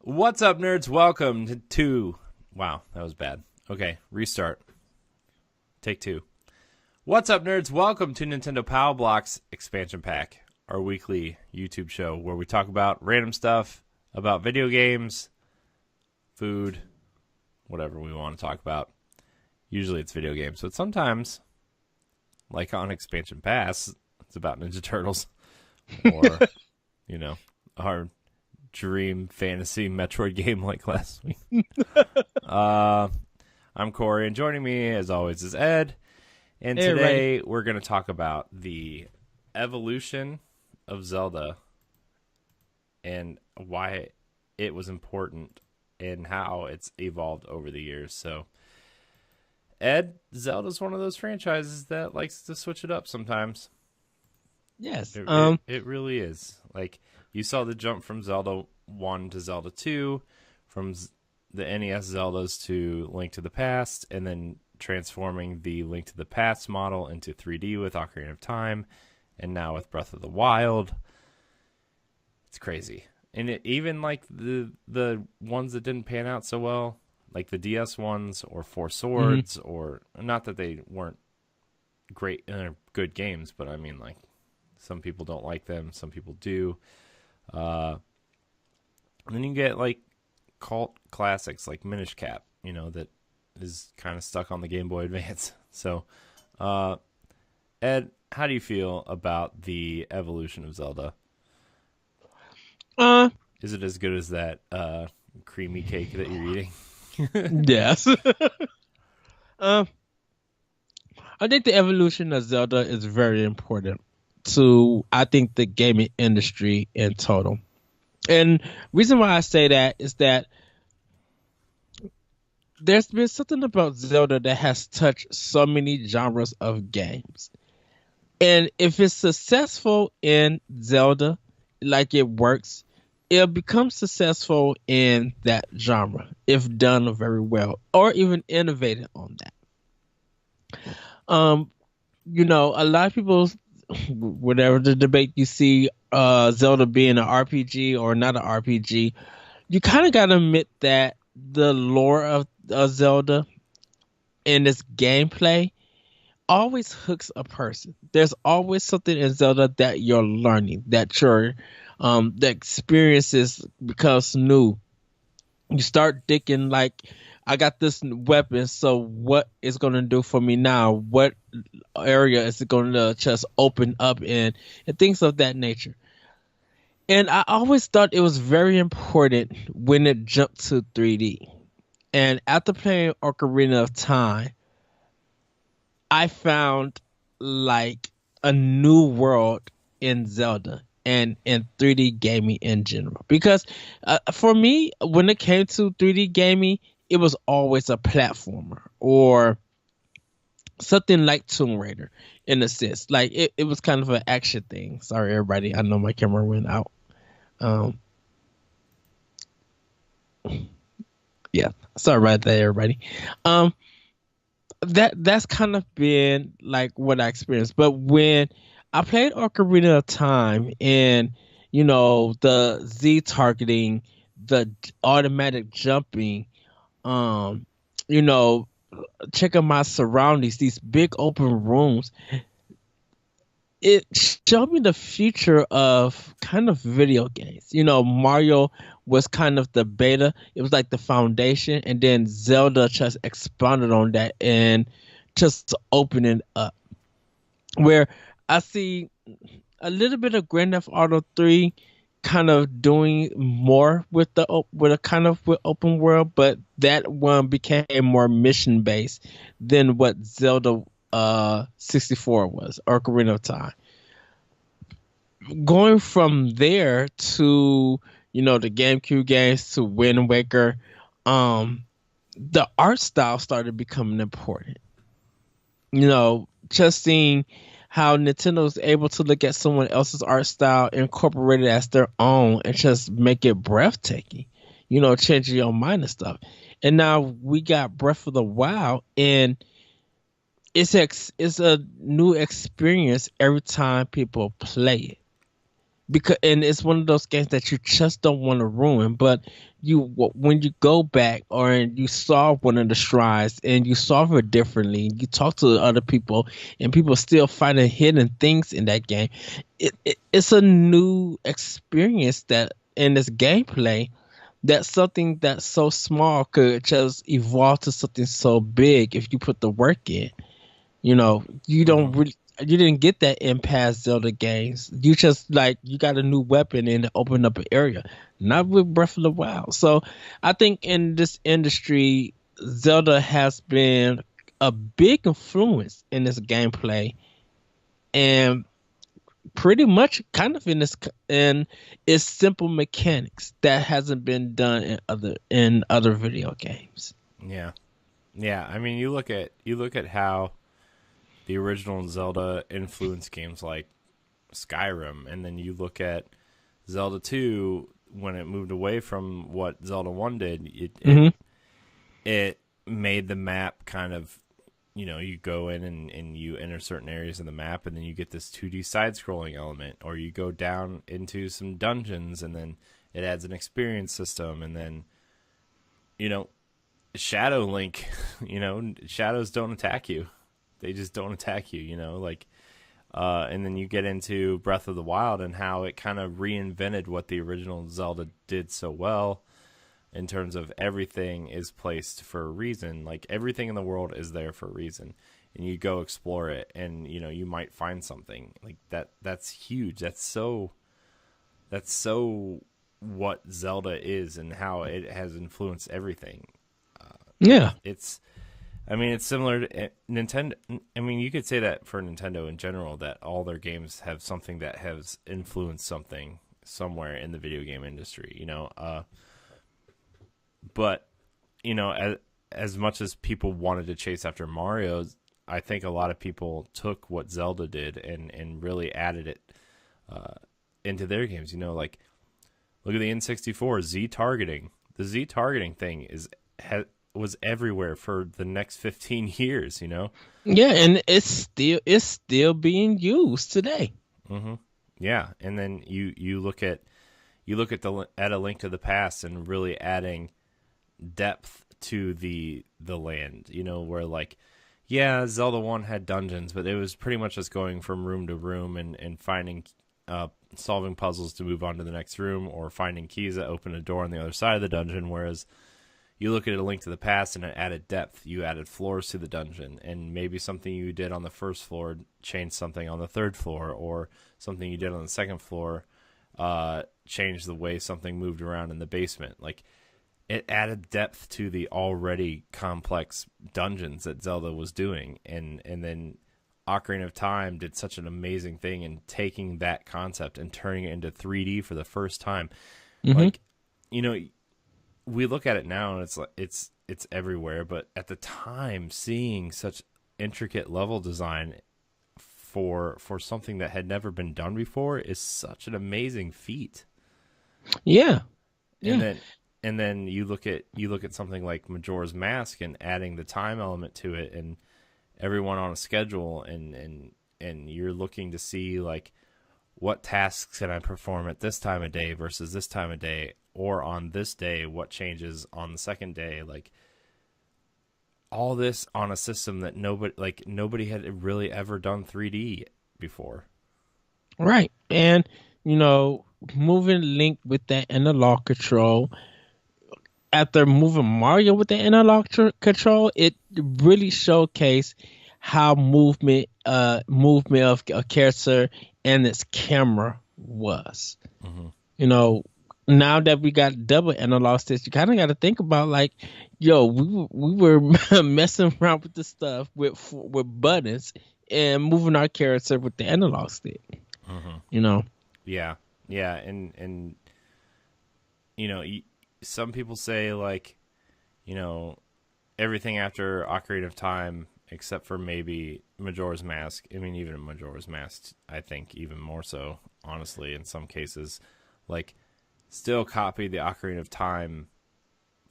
What's up, nerds? Welcome to... Wow, that was bad. Okay, restart. Take two. What's up, nerds? Welcome to Nintendo Power Blocks Expansion Pack, our weekly YouTube show where we talk about random stuff, about video games, food, whatever we want to talk about. Usually it's video games, but sometimes, like on Expansion Pass, it's about Ninja Turtles or, our dream fantasy Metroid game like last week. I'm Corey, and joining me, as always, is Ed. And Hey, today we're going to talk about the evolution of Zelda and why it was important and how it's evolved over the years. So, Ed, Zelda's one of those franchises that likes to switch it up sometimes. Yes. It really is. Like, you saw the jump from Zelda 1 to Zelda 2, from the NES Zeldas to Link to the Past, and then transforming the Link to the Past model into 3D with Ocarina of Time, and now with Breath of the Wild. It's crazy. And even like the ones that didn't pan out so well, like the DS ones or Four Swords, or not that they weren't great, good games, but I mean, like, some people don't like them, some people do. And then you get like cult classics like Minish Cap, that is kind of stuck on the Game Boy Advance. So, Ed, how do you feel about the evolution of Zelda? Is it as good as that creamy cake that you're eating? Yes. I think the evolution of Zelda is very important to, I think, the gaming industry in total. And reason why I say that is that there's been something about Zelda that has touched so many genres of games. And if it's successful in Zelda, like it works, it'll become successful in that genre if done very well or even innovated on that. A lot of people, whatever the debate you see, Zelda being an RPG or not an RPG, you kind of got to admit that the lore of Zelda and its gameplay always hooks a person. There's always something in Zelda that you're learning, that your the experiences becomes new. You start thinking like, I got this weapon, so what is going to do for me now? What area is it going to just open up in? And things of that nature. And I always thought it was very important when it jumped to 3D. And after playing Ocarina of Time, I found like a new world in Zelda and in 3D gaming in general. Because for me, when it came to 3D gaming, it was always a platformer or something like Tomb Raider in a sense. Like it was kind of an action thing. Sorry, everybody. I know my camera went out. Yeah, sorry about that, everybody. That's kind of been like what I experienced. But when I played Ocarina of Time and the Z targeting, the automatic jumping, checking my surroundings, these big open rooms, it showed me the future of kind of video games. Mario was kind of the beta. It was like the foundation, and then Zelda just expanded on that and just opening up. Where I see a little bit of Grand Theft Auto 3 kind of doing more with a kind of with open world, but that one became more mission based than what Zelda 64 was, Ocarina of Time. Going from there to the GameCube games to Wind Waker, the art style started becoming important. Just seeing how Nintendo was able to look at someone else's art style, incorporate it as their own, and just make it breathtaking. Changing your mind and stuff. And now we got Breath of the Wild, and it's a new experience every time people play it. because and it's one of those games that you just don't want to ruin. But when you go back or you solve one of the shrines and you solve it differently, you talk to other people and people still finding hidden things in that game. It's a new experience that in this gameplay that something that's so small could just evolve to something so big if you put the work in. You don't Hmm. really you didn't get that in past Zelda games. You just like you got a new weapon and it opened up an area. Not with Breath of the Wild. So I think in this industry, Zelda has been a big influence in this gameplay and pretty much kind of in its simple mechanics that hasn't been done in other video games. Yeah, yeah. I mean, you look at how the original Zelda influenced games like Skyrim, and then you look at Zelda 2 when it moved away from what Zelda 1 did. Hmm. It made the map kind of, you go in and you enter certain areas in the map, and then you get this 2D side scrolling element, or you go down into some dungeons, and then it adds an experience system, and then, you know, Shadow Link, shadows don't attack you. They just don't attack you, and then you get into Breath of the Wild and how it kind of reinvented what the original Zelda did so well in terms of everything is placed for a reason. Like everything in the world is there for a reason. And you go explore it and you might find something. Like that's huge. That's so what Zelda is and how it has influenced everything. Yeah. It's I mean, it's similar to Nintendo. I mean, you could say that for Nintendo in general, that all their games have something that has influenced something somewhere in the video game industry. But as much as people wanted to chase after Mario, I think a lot of people took what Zelda did and really added it into their games. Like look at the N64 Z targeting. The Z targeting thing was everywhere for the next 15 years. Yeah, and it's still being used today. Hmm. Yeah, and then you look at at A Link to the Past and really adding depth to the land, where like yeah, Zelda 1 had dungeons, but it was pretty much just going from room to room and finding solving puzzles to move on to the next room, or finding keys that open a door on the other side of the dungeon. Whereas you look at A Link to the Past and it added depth. You added floors to the dungeon, and maybe something you did on the first floor changed something on the third floor, or something you did on the second floor changed the way something moved around in the basement. Like it added depth to the already complex dungeons that Zelda was doing, and then Ocarina of Time did such an amazing thing in taking that concept and turning it into 3D for the first time. Hmm. Like, we look at it now and it's like it's everywhere, but at the time, seeing such intricate level design for something that had never been done before is such an amazing feat. Yeah, And yeah, then you look at something like Majora's Mask and adding the time element to it, and everyone on a schedule, and you're looking to see like what tasks can I perform at this time of day versus this time of day, or on this day what changes on the second day. Like all this on a system that nobody had really ever done 3D before. right. And you know, moving Link with that analog control after moving Mario with the analog control, it really showcased how movement of a character and its camera was. Hmm. You know, now that we got double analog sticks, you kind of got to think about like, yo, we were messing around with this stuff with buttons and moving our character with the analog stick. Hmm. You know, Yeah, yeah, and you know, some people say like, you know, everything after Ocarina of Time, except for maybe Majora's Mask. I mean, even Majora's Mask, I think even more so, honestly, in some cases, like, still copy the Ocarina of Time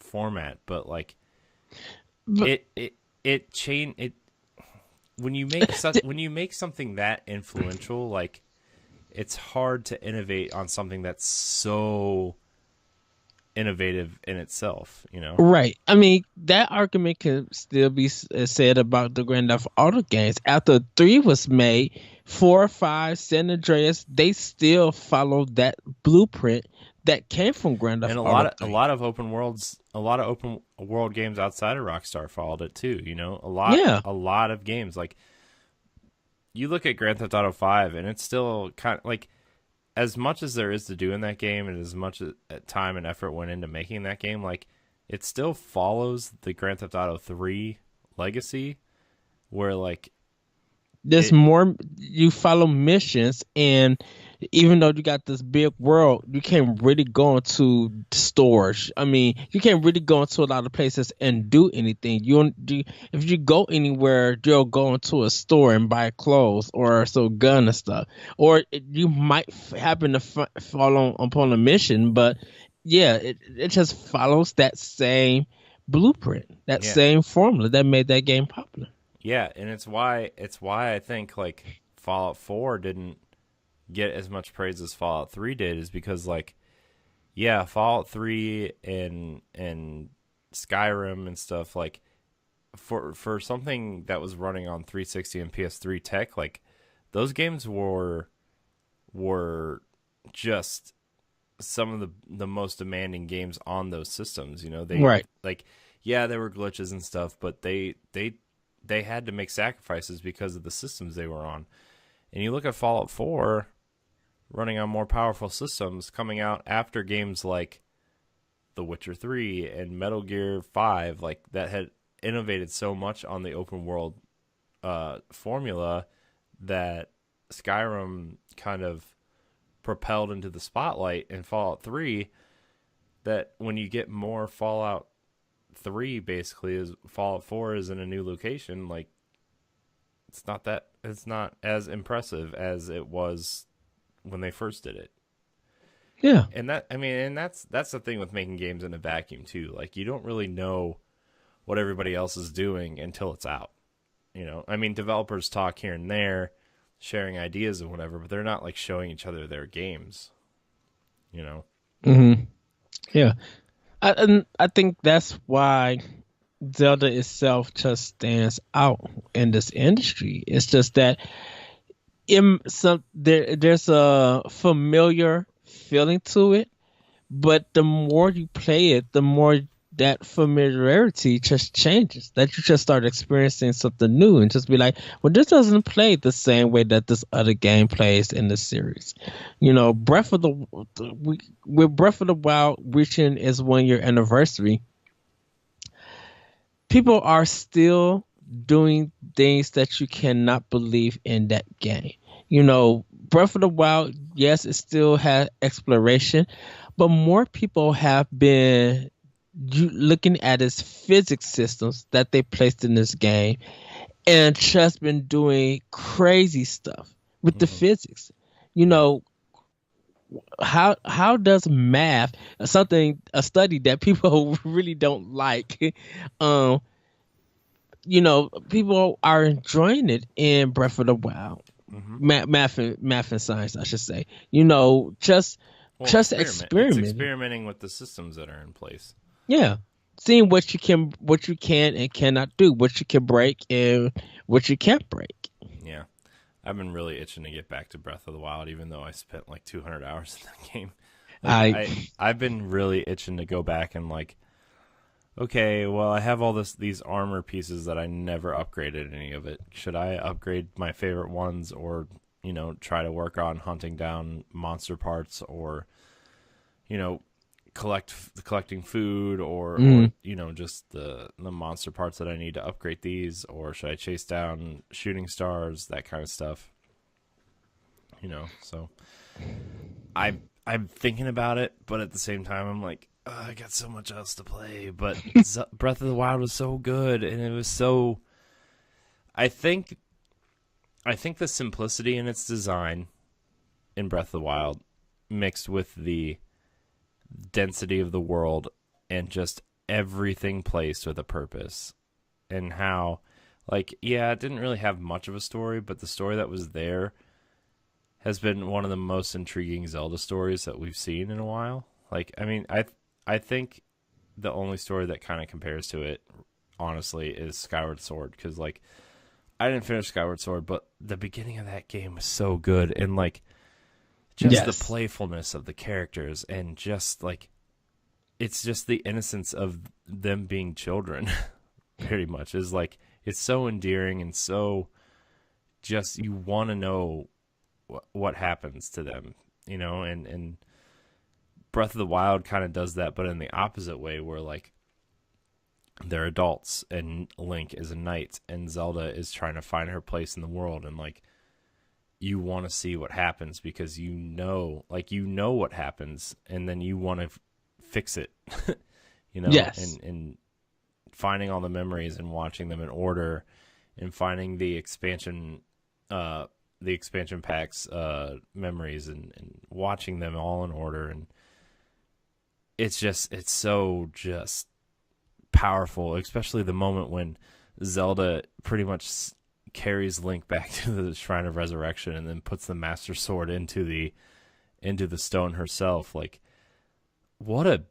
format, but like but it chain it when you make something that influential, like it's hard to innovate on something that's so innovative in itself, you know? Right. I mean, that argument can still be said about the Grand Theft Auto games. After 3 was made, 4, 5, San Andreas, they still followed that blueprint that came from Grand Theft And Auto a 3. lot of open world games outside of Rockstar followed it too, you know? Yeah. A lot of games, like, you look at Grand Theft Auto 5 and it's still kind of like, as much as there is to do in that game and as much time and effort went into making that game, like, it still follows the Grand Theft Auto 3 legacy, where, like, There's it, more, you follow missions, and even though you got this big world, you can't really go into stores. I mean, you can't really go into a lot of places and do anything. You don't do, if you go anywhere, you'll go into a store and buy clothes or so gun and stuff, or you might happen to fall upon a mission. But yeah, it just follows that same blueprint, that yeah, same formula that made that game popular. yeah, and it's why I think, like, Fallout 4 didn't get as much praise as Fallout 3 did, is because, like, yeah, Fallout 3 and Skyrim and stuff, like, for something that was running on 360 and PS3 tech, like, those games were just some of the most demanding games on those systems, you know? They, Right. like, yeah, there were glitches and stuff, but they had to make sacrifices because of the systems they were on. And you look at Fallout 4 running on more powerful systems coming out after games like The Witcher 3 and Metal Gear 5, like, that had innovated so much on the open world formula that Skyrim kind of propelled into the spotlight in Fallout 3, that when you get more Fallout 3 basically is Fallout 4 is in a new location, like, it's not as impressive as it was when they first did it. Yeah. And that's the thing with making games in a vacuum too. Like, you don't really know what everybody else is doing until it's out. You know, I mean, developers talk here and there, sharing ideas and whatever, but they're not, like, showing each other their games. You know. Mm-hmm. Yeah. And I think that's why Zelda itself just stands out in this industry. It's just that there's a familiar feeling to it, but the more you play it, the more that familiarity just changes. That you just start experiencing something new and just be like, well, this doesn't play the same way that this other game plays in the series. You know, with Breath of the Wild reaching its 1 year anniversary, people are still doing things that you cannot believe in that game. You know, Breath of the Wild, yes, it still has exploration, but more people have been looking at its physics systems that they placed in this game and just been doing crazy stuff with the physics. You know, how does math, a study that people really don't like, you know, people are enjoying it in Breath of the Wild. Math and science, I should say. You know, just experimenting. It's experimenting with the systems that are in place. Yeah, seeing what you can and cannot do, what you can break and what you can't break. Yeah, I've been really itching to get back to Breath of the Wild, even though I spent like 200 hours in that game. Like, I've been really itching to go back and, like, okay, well, I have all these armor pieces that I never upgraded any of it. Should I upgrade my favorite ones, or, you know, try to work on hunting down monster parts, or, you know, collecting food, or you know, just the monster parts that I need to upgrade these, or should I chase down shooting stars, that kind of stuff, you know? So I'm thinking about it, but at the same time I'm like, oh, I got so much else to play. But Breath of the Wild was so good, and it was so, I think the simplicity in its design in Breath of the Wild, mixed with the density of the world and just everything placed with a purpose, and how, like, yeah, it didn't really have much of a story, but the story that was there has been one of the most intriguing Zelda stories that we've seen in a while. Like, I mean, I think the only story that kind of compares to it, honestly, is Skyward Sword. Because, like, I didn't finish Skyward Sword, but the beginning of that game was so good. And, like, just the playfulness of the characters and just, like, it's just the innocence of them being children, pretty much. Is like, it's so endearing and so just, you want to know what happens to them, you know, and Breath of the Wild kind of does that, but in the opposite way, where like they're adults and Link is a knight and Zelda is trying to find her place in the world, and like you want to see what happens because you know what happens, and then you want to fix it, you know, and finding all the memories and watching them in order, and finding the expansion packs memories and watching them all in order, and it's so just powerful, especially the moment when Zelda pretty much carries Link back to the Shrine of Resurrection and then puts the Master Sword into the stone herself. Like, what a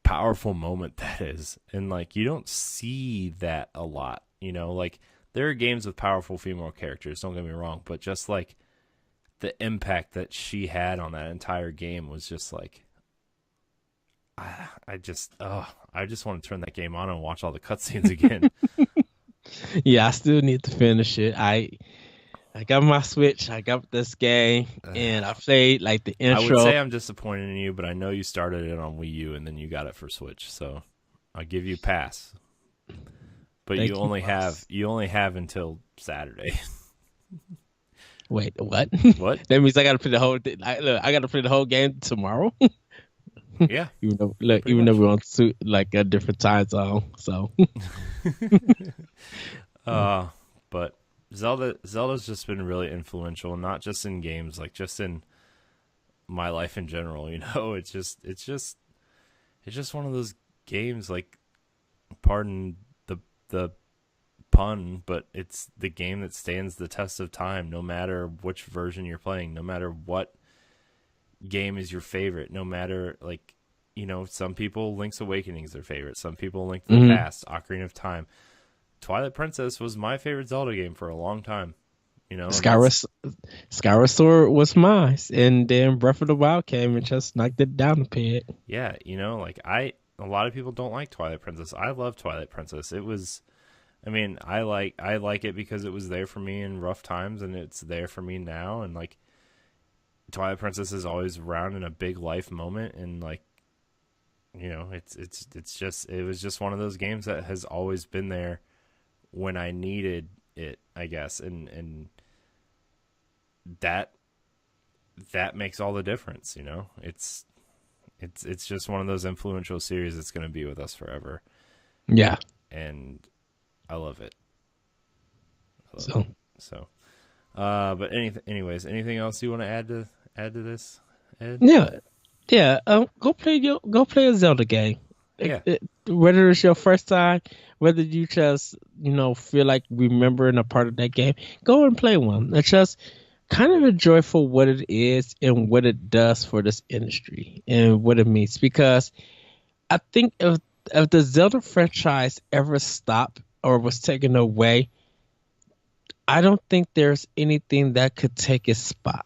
powerful moment that is. And like, you don't see that a lot, you know, like there are games with powerful female characters, don't get me wrong, but just like the impact that she had on that entire game was just like, I just want to turn that game on and watch all the cutscenes again. Yeah, I still need to finish it. I got my Switch, I got this game, and I played like the intro. I would say I'm disappointed in you, but I know you started it on Wii U and then you got it for Switch, so I'll give you a pass. But you only have until Saturday. Wait, what? What? That means I got to play the whole. I got to play the whole game tomorrow. Yeah. Even though we're on like a different time zone, so. But Zelda's just been really influential, not just in games, like just in my life in general. You know, it's just one of those games. Like, pardon the pun, but it's the game that stands the test of time, no matter which version you're playing, no matter what game is your favorite, no matter, like, you know, some people Link's Awakening is their favorite, some people Link to the Past, Ocarina of Time. Twilight Princess was my favorite Zelda game for a long time, you know. Skyward Sword was mine, and then Breath of the Wild came and just knocked it down a bit. Yeah, you know, like a lot of people don't like Twilight Princess. I love Twilight Princess. It was, I mean, I like it because it was there for me in rough times, and it's there for me now. And like, Twilight Princess is always around in a big life moment, and like, you know, it was just one of those games that has always been there when I needed it, I guess, and that makes all the difference, you know. It's just one of those influential series that's going to be with us forever. Yeah, and I love it. So. But anyways, anything else you want to add to this, Ed? Yeah. Go play a Zelda game. Yeah. Whether it's your first time, whether you just, you know, feel like remembering a part of that game, go and play one. It's just kind of enjoy for what it is and what it does for this industry and what it means. Because I think if the Zelda franchise ever stopped or was taken away, I don't think there's anything that could take its spot.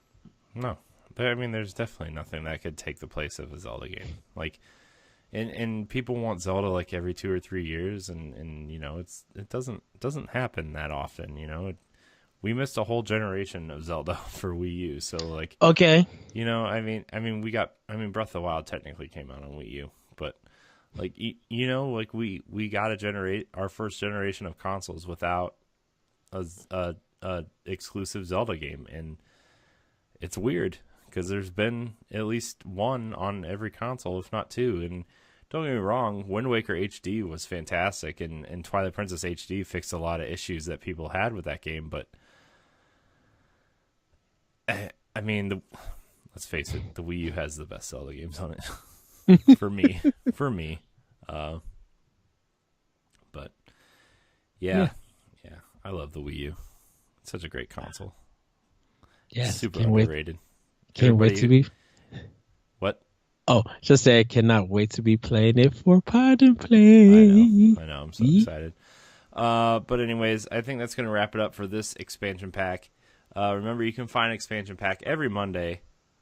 No, I mean, there's definitely nothing that could take the place of a Zelda game. Like, and people want Zelda like every 2 or 3 years, and you know, it doesn't happen that often. You know, we missed a whole generation of Zelda for Wii U. So like, okay, you know, I mean, Breath of the Wild technically came out on Wii U, but like, you know, like we got to generate our first generation of consoles without a exclusive Zelda game, and it's weird because there's been at least one on every console, if not two. And don't get me wrong, Wind Waker HD was fantastic, and Twilight Princess HD fixed a lot of issues that people had with that game. But I mean, let's face it, the Wii U has the best Zelda games on it for me. But yeah, I love the Wii U. It's such a great console. Yes, Super can't wait. underrated. Can't wait to be. What? Oh, just say I cannot wait to be playing it for Pod and I Play. know. I'm so excited. But anyways, I think that's going to wrap it up for this expansion pack. Remember, you can find expansion pack every Monday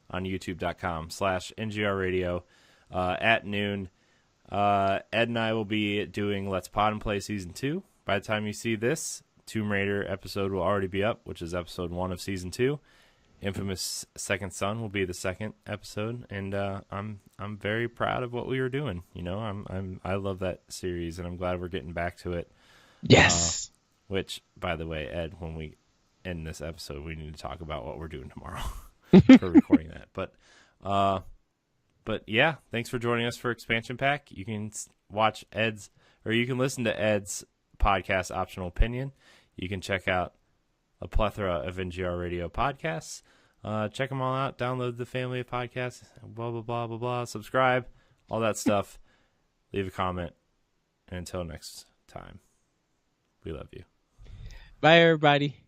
on youtube.com/NGR Radio at noon. Ed and I will be doing Let's Pod and Play Season 2. By the time you see this, Tomb Raider episode will already be up, which is episode 1 of Season 2. Infamous Second Son will be the second episode, and I'm very proud of what we were doing. You know, I love that series, and I'm glad we're getting back to it. Yes. Which, by the way, Ed, when we end this episode, we need to talk about what we're doing tomorrow for recording that. But yeah, thanks for joining us for Expansion Pack. You can watch Ed's, or you can listen to Ed's podcast, Optional Opinion. You can check out a plethora of NGR Radio podcasts. Check them all out. Download the family of podcasts. Blah, blah, blah, blah, blah. Subscribe. All that stuff. Leave a comment. And until next time, we love you. Bye, everybody.